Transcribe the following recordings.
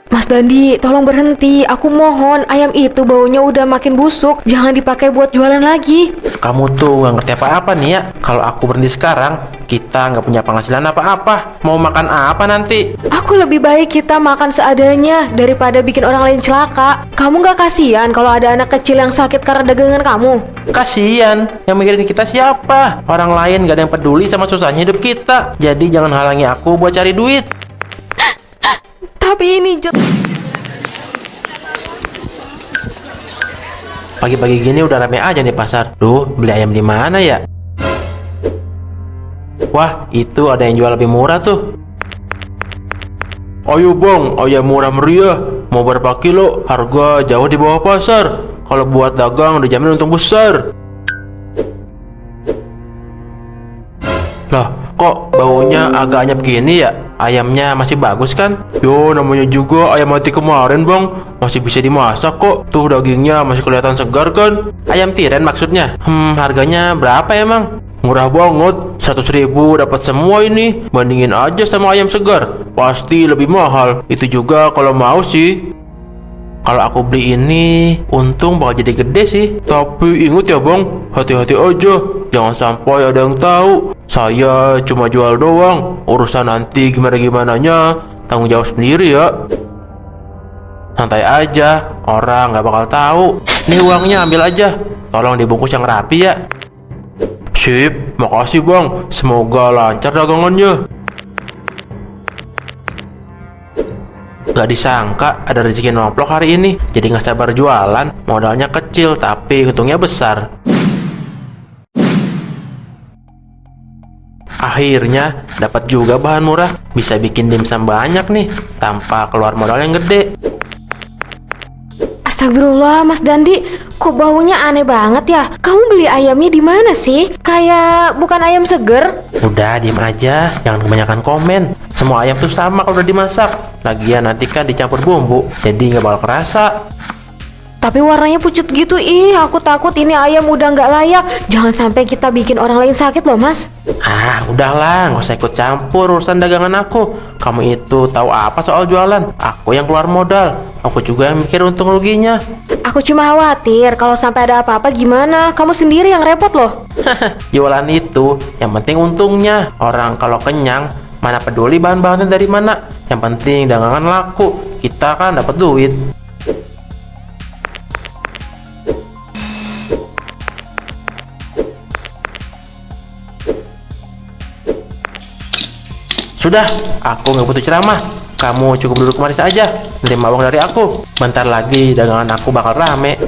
Mas Dandi, tolong berhenti. Aku mohon, ayam itu baunya udah makin busuk. Jangan dipakai buat jualan lagi. Kamu tuh nggak ngerti apa-apa nih ya. Kalau aku berhenti sekarang, kita nggak punya penghasilan apa-apa. Mau makan apa nanti? Aku lebih baik kita makan seadanya daripada bikin orang lain celaka. Kamu nggak kasihan kalau ada anak kecil yang sakit karena dagangan kamu? Kasian, yang mikirin kita siapa? Orang lain gak ada yang peduli sama susahnya hidup kita. Jadi jangan halangi aku buat cari duit. Tapi ini Pagi-pagi gini udah rame aja nih pasar. Duh, beli ayam di mana ya? Wah, itu ada yang jual lebih murah tuh. Ayo bang, ayam murah meriah. Mau berapa kilo? Harga jauh di bawah pasar. Kalau buat dagang dijamin untung besar. Lah, kok baunya agak anyep gini ya? Ayamnya masih bagus kan? Yo, namanya juga ayam mati kemarin bang. Masih bisa dimasak kok. Tuh dagingnya masih kelihatan segar kan? Ayam tiren maksudnya. Harganya berapa emang? Murah banget, 100.000 dapat semua ini. Bandingin aja sama ayam segar, pasti lebih mahal. Itu juga kalau mau sih. Kalau aku beli ini, untung bakal jadi gede sih. Tapi ingat ya bang, hati-hati aja. Jangan sampai ada yang tahu. Saya cuma jual doang. Urusan nanti gimana-gimananya, tanggung jawab sendiri ya. Santai aja, orang nggak bakal tahu. Nih uangnya ambil aja. Tolong dibungkus yang rapi ya. Sip, makasih bang. Semoga lancar dagangannya. Gak disangka ada rezeki nomplok hari ini. Jadi gak sabar jualan. Modalnya kecil tapi untungnya besar. Akhirnya dapat juga bahan murah. Bisa bikin dimsum banyak nih tanpa keluar modal yang gede. Astagfirullah, Mas Dandi, kok baunya aneh banget ya? Kamu beli ayamnya di mana sih? Kayak bukan ayam seger. Udah diem aja, jangan kebanyakan komen. Semua ayam tuh sama kalau udah dimasak. Lagian nanti kan dicampur bumbu, jadi nggak bakal kerasa. Tapi warnanya pucat gitu, aku takut ini ayam udah nggak layak. Jangan sampai kita bikin orang lain sakit loh, Mas. Ah, udahlah, nggak usah ikut campur urusan dagangan aku. Kamu itu tahu apa soal jualan? Aku yang keluar modal. Aku juga yang mikir untung ruginya. Aku cuma khawatir kalau sampai ada apa-apa gimana? Kamu sendiri yang repot loh. Jualan itu yang penting untungnya. Orang kalau kenyang, mana peduli bahan-bahannya dari mana. Yang penting dagangan laku. Kita kan dapat duit. Sudah, aku nggak butuh ceramah. Kamu cukup duduk manis aja, terima uang dari aku. Bentar lagi dagangan aku bakal rame.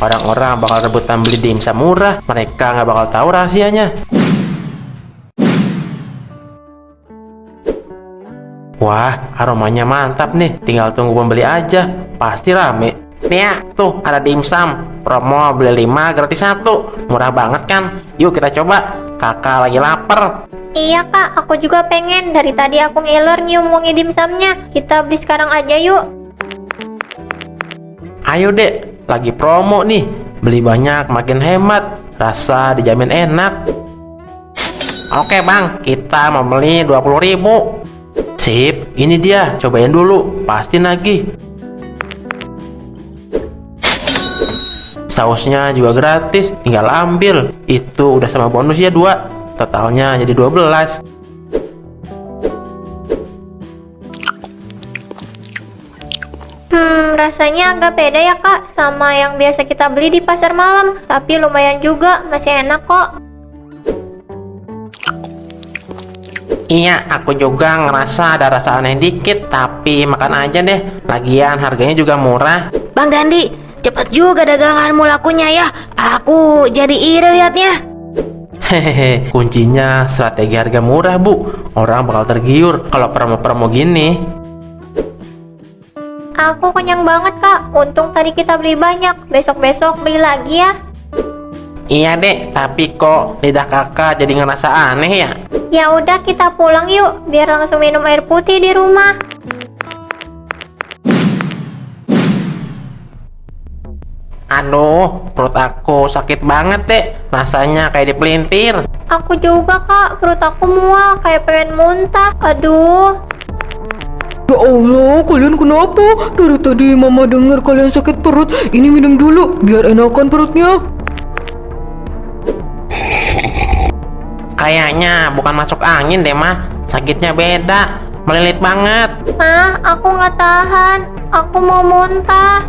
Orang-orang bakal rebutan beli dimsum murah. Mereka nggak bakal tahu rahasianya. Wah, aromanya mantap nih. Tinggal tunggu pembeli aja, pasti rame. Nih ya, tuh ada dimsum. Promo beli 5 gratis 1. Murah banget kan? Yuk kita coba. Kakak lagi lapar. Iya kak, aku juga pengen. Dari tadi aku ngiler nyium wangi dimsumnya. Kita beli sekarang aja yuk. Ayo dek, lagi promo nih. Beli banyak makin hemat. Rasa dijamin enak. Oke bang, kita mau beli 20.000. Sip, ini dia. Cobain dulu, pasti nagih. Sausnya juga gratis, tinggal ambil. Itu udah sama bonus ya 2. Totalnya jadi 12. Rasanya agak beda ya kak sama yang biasa kita beli di pasar malam. Tapi lumayan juga, masih enak kok. Iya, aku juga ngerasa ada rasa aneh dikit. Tapi makan aja deh. Lagian harganya juga murah. Bang Dandi, cepet juga daganganmu lakunya ya. Aku jadi iri liatnya. Hehehe, kuncinya strategi harga murah bu. Orang bakal tergiur kalau promo-promo gini. Aku kenyang banget kak. Untung tadi kita beli banyak. Besok-besok beli lagi ya. Iya dek, tapi kok lidah kakak jadi ngerasa aneh ya? Ya udah kita pulang yuk. Biar langsung minum air putih di rumah. Aduh, perut aku sakit banget dek. Rasanya kayak dipelintir. Aku juga kak. Perut aku mual. Kayak pengen muntah. Aduh. Ya Allah, kalian kenapa? Dari tadi mama dengar kalian sakit perut. Ini minum dulu, biar enakan perutnya. Kayaknya bukan masuk angin deh, mah. Sakitnya beda, melilit banget. Ma, aku nggak tahan. Aku mau muntah.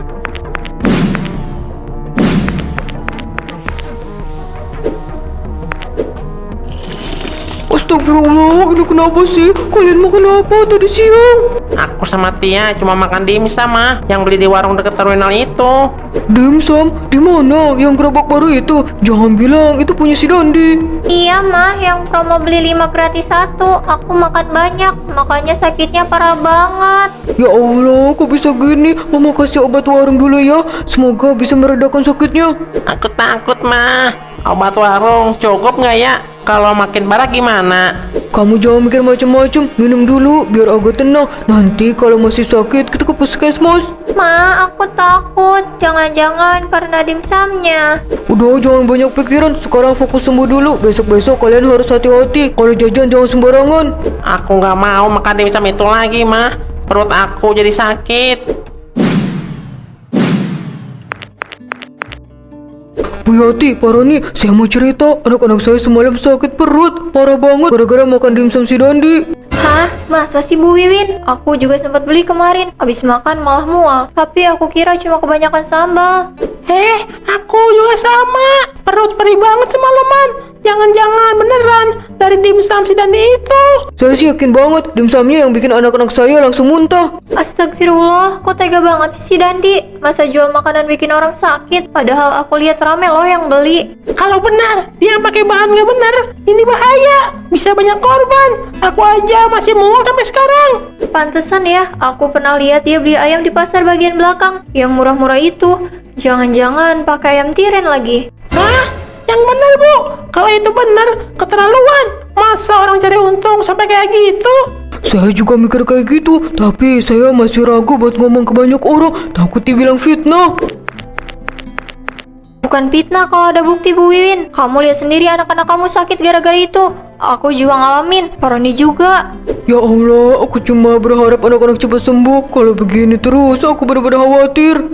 Astagfirullah, ini kenapa sih? Kalian makan apa tadi siang? Aku sama Tia cuma makan dimsum, mah, yang beli di warung dekat terminal itu. Dimsum? Di mana? Yang gerobak baru itu? Jangan bilang itu punya si Dandi. Iya, Ma, yang promo beli 5 gratis 1. Aku makan banyak, makanya sakitnya parah banget. Ya Allah, kok bisa gini? Mama kasih obat warung dulu ya. Semoga bisa meredakan sakitnya. Aku takut, mah. Obat warung cukup nggak ya? Kalau makin parah gimana? Kamu jangan mikir macam-macam. Minum dulu biar agak tenang. Nanti kalau masih sakit kita ke puskesmas. Ma, aku takut. Jangan-jangan karena dimsumnya. Udah, jangan banyak pikiran. Sekarang fokus sembuh dulu. Besok-besok kalian harus hati-hati. Kalau jajan jangan sembarangan. Aku nggak mau makan dimsum itu lagi, mah. Perut aku jadi sakit. Bu Yati, parah nih. Saya mau cerita. Anak-anak saya semalam sakit perut. Parah banget. Gara-gara makan dimsum si Dandi. Hah? Masa sih Bu Wiwin? Aku juga sempat beli kemarin. Habis makan malah mual. Tapi aku kira cuma kebanyakan sambal. Aku juga sama. Perut perih banget semalaman. Jangan-jangan beneran dari dimsum si Dandi itu. Saya sih yakin banget. Dimsumnya yang bikin anak-anak saya langsung muntah. Astagfirullah, kok tega banget sih si Dandi? Masa jual makanan bikin orang sakit? Padahal aku lihat rame loh yang beli. Kalau benar dia pakai bahan nggak benar, ini bahaya. Bisa banyak korban. Aku aja masih mual sampai sekarang. Pantesan ya, aku pernah lihat dia beli ayam di pasar bagian belakang. Yang murah-murah itu. Jangan-jangan pakai ayam tiren lagi. Hah? Yang benar, Bu. Kalau itu benar, keterlaluan. Masa orang cari untung sampai kayak gitu? Saya juga mikir kayak gitu. Tapi saya masih ragu buat ngomong ke banyak orang. Takut dibilang fitnah. Bukan fitnah kalau ada bukti Bu Wiwin. Kamu lihat sendiri anak-anak kamu sakit gara-gara itu. Aku juga ngalamin, Paroni juga. Ya Allah, aku cuma berharap anak-anak cepat sembuh. Kalau begini terus, aku benar-benar khawatir.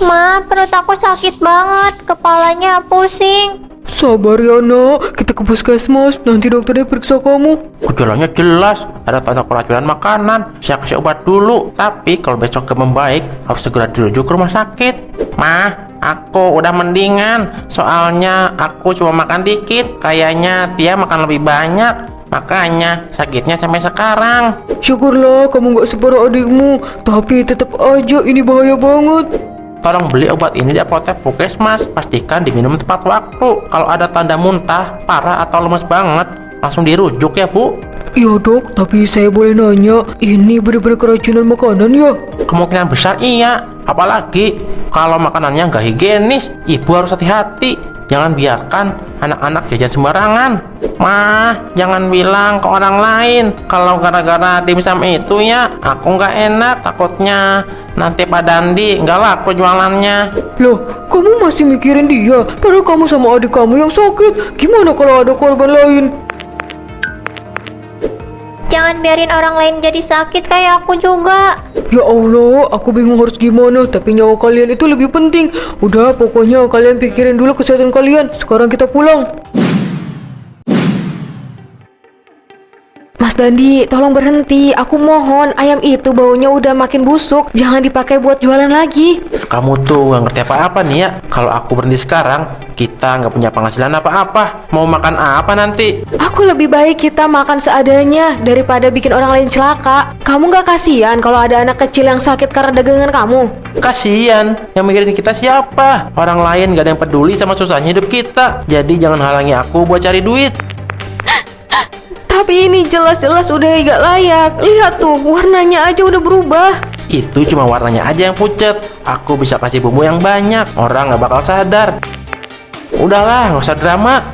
Ma, perut aku sakit banget. Kepalanya pusing. Sabar ya nak, kita ke puskesmas. Nanti dokternya periksa kamu. Gejalanya jelas, ada tanda keracunan makanan. Saya kasih obat dulu, tapi kalau besok ke membaik, harus segera dirujuk ke rumah sakit. Mah, aku udah mendingan. Soalnya aku cuma makan dikit. Kayaknya Tia makan lebih banyak. Makanya sakitnya sampai sekarang. Syukurlah kamu gak separah adikmu. Tapi tetap aja ini bahaya banget. Tolong beli obat ini di apotek puskesmas. Pastikan diminum tepat waktu. Kalau ada tanda muntah, parah atau lemes banget, langsung dirujuk ya, Bu. Iya dok, tapi saya boleh nanya, ini benar-benar keracunan makanan ya? Kemungkinan besar iya. Apalagi kalau makanannya nggak higienis. Ibu harus hati-hati. Jangan biarkan anak-anak jajan sembarangan. Mah, jangan bilang ke orang lain kalau gara-gara dimsum itu ya. Aku nggak enak, takutnya nanti Pak Dandi nggak laku jualannya. Loh, kamu masih mikirin dia? Padahal kamu sama adik kamu yang sakit. Gimana kalau ada korban lain? Jangan biarin orang lain jadi sakit kayak aku juga. Ya Allah, aku bingung harus gimana. Tapi nyawa kalian itu lebih penting. Udah, pokoknya kalian pikirin dulu kesehatan kalian. Sekarang kita pulang. Mas Dandi, tolong berhenti. Aku mohon, ayam itu baunya udah makin busuk. Jangan dipakai buat jualan lagi. Kamu tuh nggak ngerti apa-apa nih ya. Kalau aku berhenti sekarang, kita nggak punya penghasilan apa-apa. Mau makan apa nanti? Aku lebih baik kita makan seadanya daripada bikin orang lain celaka. Kamu gak kasihan kalau ada anak kecil yang sakit karena dagangan kamu? Kasian, yang mikirin kita siapa? Orang lain gak ada yang peduli sama susahnya hidup kita. Jadi jangan halangi aku buat cari duit. Tapi ini jelas-jelas udah gak layak. Lihat tuh, warnanya aja udah berubah. Itu cuma warnanya aja yang pucat. Aku bisa kasih bumbu yang banyak. Orang gak bakal sadar. Udahlah, gak usah drama.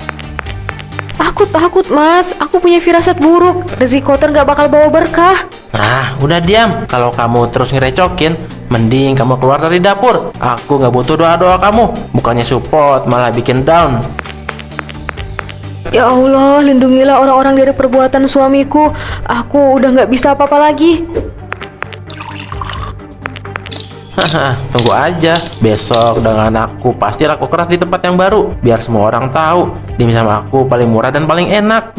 Aku takut mas, aku punya firasat buruk. Rezeki kotor gak bakal bawa berkah. Nah, udah diam. Kalau kamu terus ngerecokin, mending kamu keluar dari dapur. Aku gak butuh doa-doa kamu. Bukannya support, malah bikin down. Ya Allah, lindungilah orang-orang dari perbuatan suamiku. Aku udah nggak bisa apa-apa lagi. Haha, tunggu aja. Besok dengan aku pasti laku keras di tempat yang baru. Biar semua orang tahu dimsum aku paling murah dan paling enak.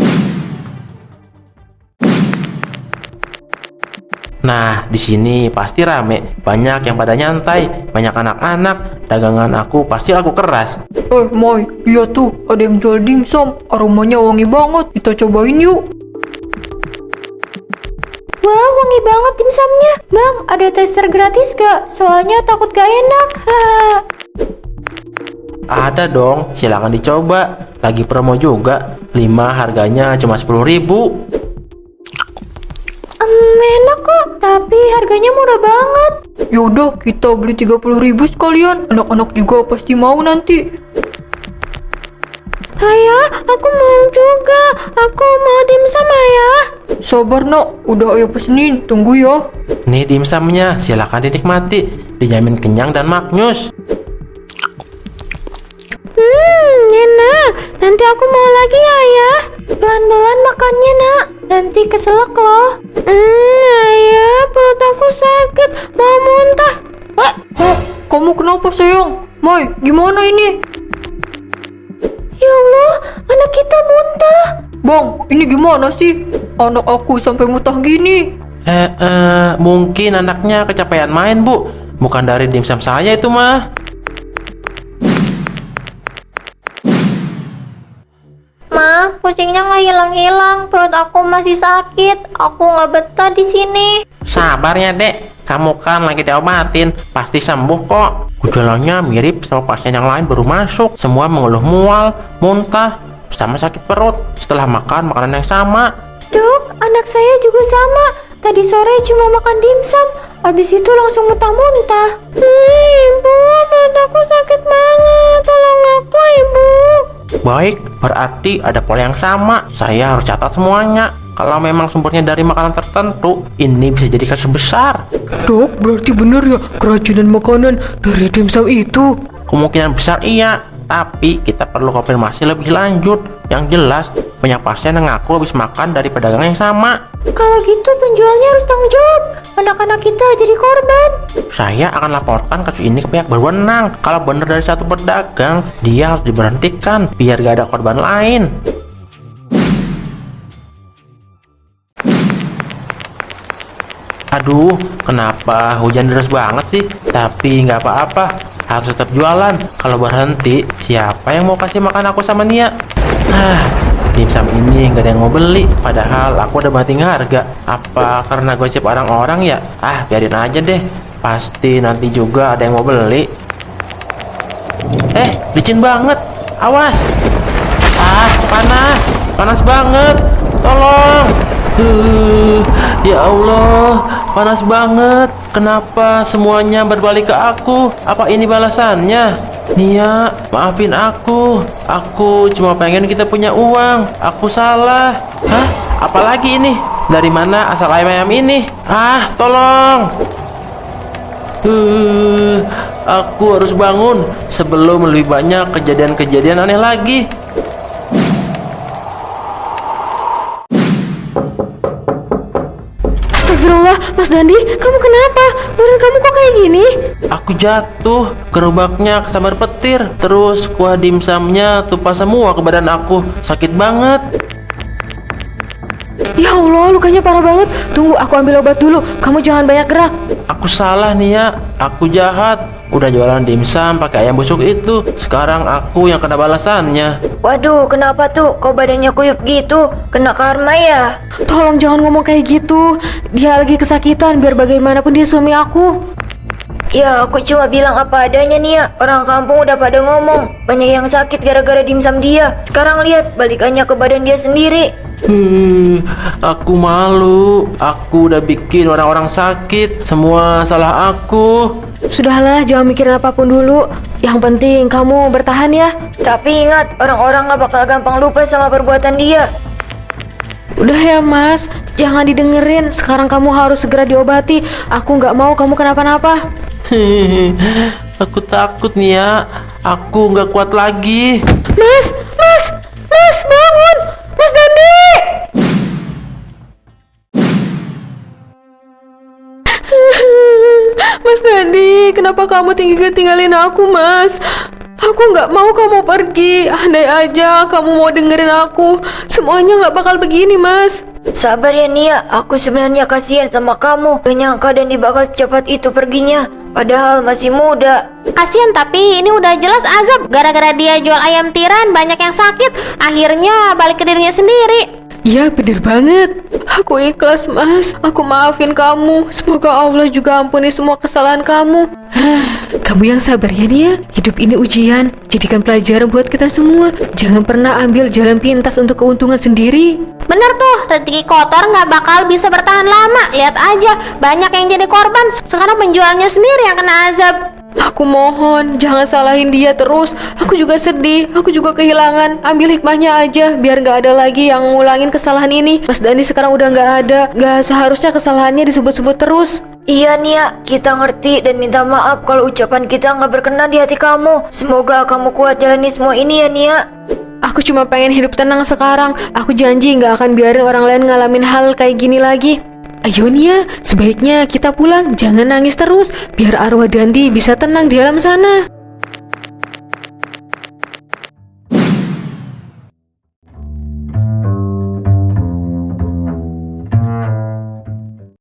Nah, di sini pasti rame. Banyak yang pada nyantai, banyak anak-anak. Dagangan aku pasti laku keras. Moy, iya tuh, ada yang jual dimsum. Aromanya wangi banget. Kita cobain yuk. Wah, wangi banget dimsumnya. Bang, ada tester gratis gak? Soalnya takut gak enak. Ada dong, silakan dicoba. Lagi promo juga. 5 harganya cuma 10.000. Enak kok, tapi harganya murah banget. Yaudah, kita beli 30.000 sekalian. Anak-anak juga pasti mau nanti. Ayah, aku mau juga. Aku mau dimsum, Ayah. Sabar nak, udah ayah pesenin. Tunggu ya. Nih dimsumnya, silakan dinikmati. Dijamin kenyang dan maknyus. Enak. Nanti aku mau lagi ya, Ayah. Pelan-pelan makannya, Nak. Nanti keselak loh. Ayah, perut aku sakit. Mau muntah. Hah, kamu kenapa sayang? Moy, gimana ini? Ya Allah, anak kita muntah. Bang, ini gimana sih? Anak aku sampai muntah gini. Mungkin anaknya kecapean main, Bu. Bukan dari dimsum saya itu mah. Ma, pusingnya nggak hilang-hilang. Perut aku masih sakit. Aku nggak betah di sini. Sabar ya, Dek. Kamu kan lagi diobatin, pasti sembuh kok. Gejalanya mirip sama pasien yang lain baru masuk. Semua mengeluh mual, muntah, sama sakit perut setelah makan makanan yang sama. Dok, anak saya juga sama. Tadi sore cuma makan dimsum. Habis itu langsung muntah-muntah. Ibu, perut aku sakit banget. Tolong aku, Ibu. Baik, berarti ada pola yang sama. Saya harus catat semuanya. Kalau memang sumbernya dari makanan tertentu, ini bisa jadi kasus besar. Dok, berarti bener ya keracunan makanan dari dimsum itu? Kemungkinan besar iya, tapi kita perlu konfirmasi lebih lanjut. Yang jelas, banyak pasien yang ngaku habis makan dari pedagang yang sama. Kalau gitu penjualnya harus tanggung jawab. Anak-anak kita jadi korban. Saya akan laporkan kasus ini ke pihak berwenang. Kalau benar dari satu pedagang, dia harus diberhentikan biar gak ada korban lain. Aduh, kenapa hujan deras banget sih? Tapi nggak apa-apa, harus tetap jualan. Kalau berhenti, siapa yang mau kasih makan aku sama Nia? Dimsum ini nggak ada yang mau beli. Padahal aku udah banting harga. Apa karena gosip orang-orang ya? Biarin aja deh. Pasti nanti juga ada yang mau beli. Licin banget. Awas. Panas. Panas banget. Tolong. Ya Allah, panas banget. Kenapa semuanya berbalik ke aku? Apa ini balasannya? Nia, maafin aku. Aku cuma pengen kita punya uang. Aku salah. Apalagi ini? Dari mana asal ayam-ayam ini? Tolong. Aku harus bangun sebelum lebih banyak kejadian-kejadian aneh lagi. Astagfirullah, Mas Dandi, kamu kenapa? Badan kamu kok kayak gini? Aku jatuh, gerobaknya kesambar petir. Terus kuah dimsumnya tumpah semua ke badan aku. Sakit banget. Ya Allah, lukanya parah banget. Tunggu, aku ambil obat dulu. Kamu jangan banyak gerak. Aku salah Nia, aku jahat. Udah jualan dimsum pakai ayam busuk itu. Sekarang aku yang kena balasannya. Waduh, kenapa tuh? Kok badannya kuyup gitu? Kena karma ya? Tolong jangan ngomong kayak gitu. Dia lagi kesakitan, biar bagaimanapun dia suami aku. Ya, aku cuma bilang apa adanya nih ya. Orang kampung udah pada ngomong banyak yang sakit gara-gara dimsum dia. Sekarang lihat balikannya ke badan dia sendiri. Aku malu. Aku udah bikin orang-orang sakit. Semua salah aku. Sudahlah, jangan mikirin apapun dulu. Yang penting kamu bertahan ya. Tapi ingat, orang-orang gak bakal gampang lupa sama perbuatan dia. Udah ya Mas, jangan didengerin. Sekarang kamu harus segera diobati. Aku nggak mau kamu kenapa-napa. Aku takut nih ya. Aku nggak kuat lagi. Mas, bangun. Dandi, kenapa kamu tinggalin aku, Mas? Aku nggak mau kamu pergi. Andai aja kamu mau dengerin aku, semuanya nggak bakal begini, Mas. Sabar ya Nia, aku sebenarnya kasihan sama kamu. Gak nyangka Dandi bakal secepat itu perginya, padahal masih muda. Kasian, tapi ini udah jelas azab. Gara-gara dia jual ayam tiran, banyak yang sakit. Akhirnya balik ke dirinya sendiri. Ya bener banget. Aku ikhlas, Mas. Aku maafin kamu. Semoga Allah juga ampuni semua kesalahan kamu. Kamu yang sabar ya Nia. Hidup ini ujian, jadikan pelajaran buat kita semua. Jangan pernah ambil jalan pintas untuk keuntungan sendiri. Bener tuh, rezeki kotor nggak bakal bisa bertahan lama. Lihat aja, banyak yang jadi korban. Sekarang penjualnya sendiri yang kena azab. Aku mohon, jangan salahin dia terus. Aku juga sedih, aku juga kehilangan. Ambil hikmahnya aja, biar gak ada lagi yang ngulangin kesalahan ini. Mas Dandi sekarang udah gak ada. Gak seharusnya kesalahannya disebut-sebut terus. Iya Nia, kita ngerti dan minta maaf kalau ucapan kita nggak berkenan di hati kamu. Semoga kamu kuat jalani semua ini ya Nia. Aku cuma pengen hidup tenang sekarang. Aku janji gak akan biarin orang lain ngalamin hal kayak gini lagi. Ayo Nia, sebaiknya kita pulang. Jangan nangis terus, biar arwah Dandi bisa tenang di alam sana.